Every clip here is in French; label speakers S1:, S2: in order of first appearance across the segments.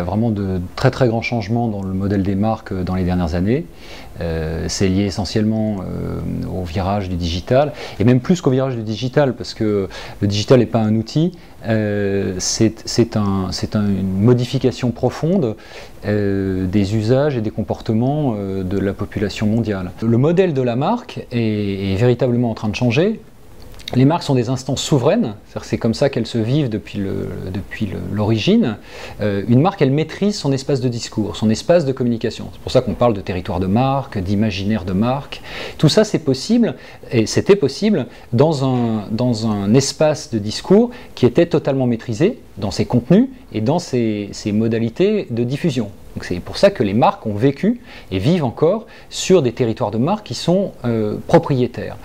S1: vraiment de très très grands changements dans le modèle des marques dans les dernières années. C'est lié essentiellement au virage du digital, et même plus qu'au virage du digital, parce que le digital n'est pas un outil, c'est une modification profonde des usages et des comportements de la population mondiale. Le modèle de la marque est véritablement en train de changer. Les marques sont des instances souveraines, c'est comme ça qu'elles se vivent depuis l'origine. Une marque, elle maîtrise son espace de discours, son espace de communication. C'est pour ça qu'on parle de territoire de marque, d'imaginaire de marque. Tout ça, c'est possible, et c'était possible dans un espace de discours qui était totalement maîtrisé dans ses contenus et dans ses modalités de diffusion. C'est pour ça que les marques ont vécu et vivent encore sur des territoires de marque qui sont propriétaires,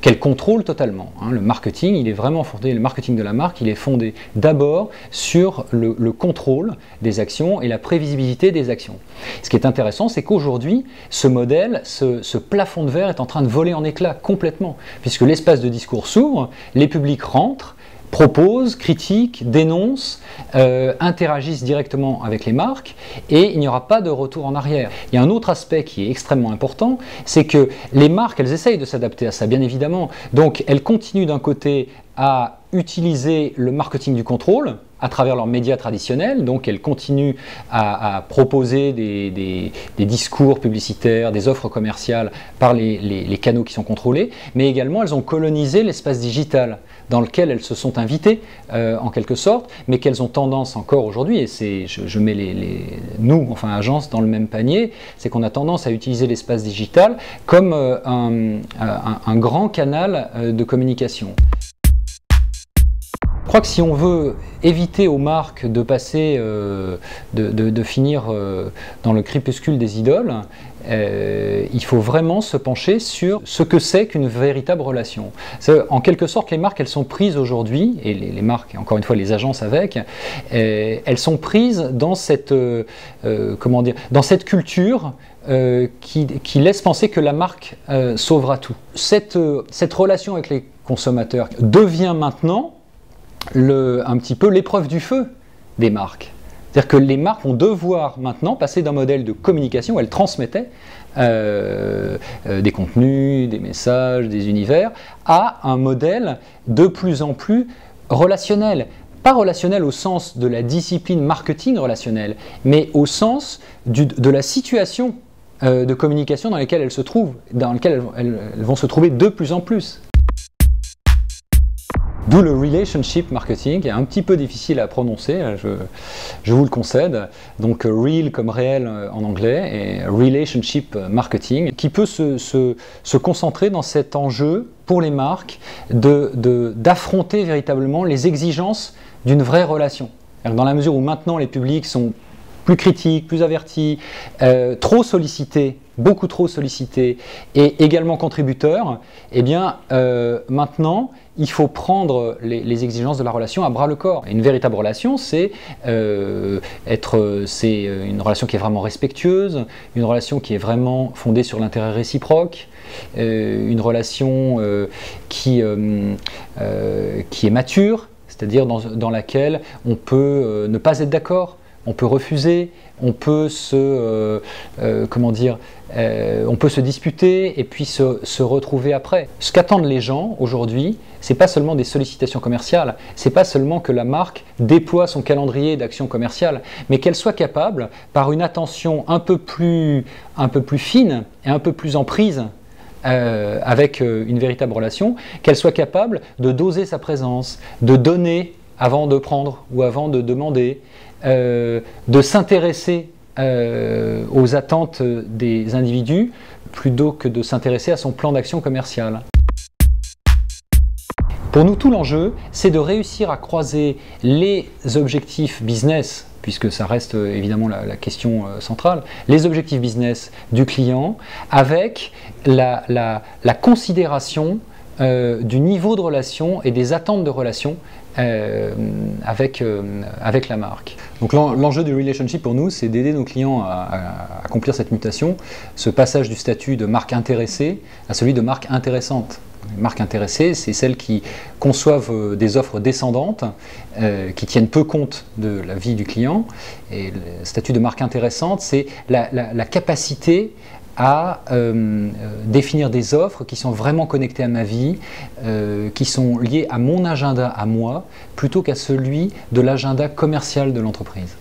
S1: qu'elles contrôlent totalement. Le marketing, il est vraiment fondé, le marketing de la marque, il est fondé d'abord sur le contrôle des actions et la prévisibilité des actions. Ce qui est intéressant, c'est qu'aujourd'hui, ce modèle, ce plafond de verre est en train de voler en éclats complètement, puisque l'espace de discours s'ouvre, les publics rentrent, proposent, critiquent, dénoncent, interagissent directement avec les marques, et il n'y aura pas de retour en arrière. Il y a un autre aspect qui est extrêmement important, c'est que les marques, elles essayent de s'adapter à ça, bien évidemment. Donc elles continuent d'un côté à utiliser le marketing du contrôle à travers leurs médias traditionnels, donc elles continuent à proposer des discours publicitaires, des offres commerciales par les canaux qui sont contrôlés, mais également elles ont colonisé l'espace digital dans lequel elles se sont invitées en quelque sorte, mais qu'elles ont tendance encore aujourd'hui, et je mets nous, enfin agences, dans le même panier, c'est qu'on a tendance à utiliser l'espace digital comme un grand canal de communication. Je crois que si on veut éviter aux marques de passer, de finir dans le crépuscule des idoles, il faut vraiment se pencher sur ce que c'est qu'une véritable relation. En quelque sorte, les marques, elles sont prises aujourd'hui, et les marques, et encore une fois les agences avec, elles sont prises dans cette, dans cette culture qui laisse penser que la marque sauvera tout. Cette relation avec les consommateurs devient maintenant un petit peu l'épreuve du feu des marques. C'est-à-dire que les marques vont devoir maintenant passer d'un modèle de communication où elles transmettaient des contenus, des messages, des univers, à un modèle de plus en plus relationnel. Pas relationnel au sens de la discipline marketing relationnelle, mais au sens de la situation de communication dans laquelle elles se trouvent, dans laquelle elles vont se trouver de plus en plus. D'où le relationship marketing, qui est un petit peu difficile à prononcer, je vous le concède. Donc real comme réel en anglais, et relationship marketing, qui peut se concentrer dans cet enjeu pour les marques d'affronter véritablement les exigences d'une vraie relation. Dans la mesure où maintenant les publics sont plus critiques, plus avertis, trop sollicités, beaucoup trop sollicités, et également contributeurs, eh bien maintenant il faut prendre les exigences de la relation à bras le corps. Et une véritable relation, c'est une relation qui est vraiment respectueuse, une relation qui est vraiment fondée sur l'intérêt réciproque, une relation qui est mature, c'est-à-dire dans laquelle on peut ne pas être d'accord, on peut refuser, on peut on peut se disputer et puis se retrouver après. Ce qu'attendent les gens aujourd'hui, c'est pas seulement des sollicitations commerciales, c'est pas seulement que la marque déploie son calendrier d'actions commerciales, mais qu'elle soit capable, par une attention un peu plus fine et un peu plus en prise avec une véritable relation, qu'elle soit capable de doser sa présence, de donner avant de prendre ou avant de demander, de s'intéresser aux attentes des individus plutôt que de s'intéresser à son plan d'action commercial. Pour nous, tout l'enjeu, c'est de réussir à croiser les objectifs business, puisque ça reste évidemment la question centrale, les objectifs business du client avec la considération du niveau de relation et des attentes de relation avec la marque. Donc l'enjeu du relationship pour nous, c'est d'aider nos clients à accomplir cette mutation, ce passage du statut de marque intéressée à celui de marque intéressante. Les marques intéressées, c'est celles qui conçoivent des offres descendantes, qui tiennent peu compte de la vie du client. Et le statut de marque intéressante, c'est la capacité à définir des offres qui sont vraiment connectées à ma vie, qui sont liées à mon agenda à moi, plutôt qu'à celui de l'agenda commercial de l'entreprise.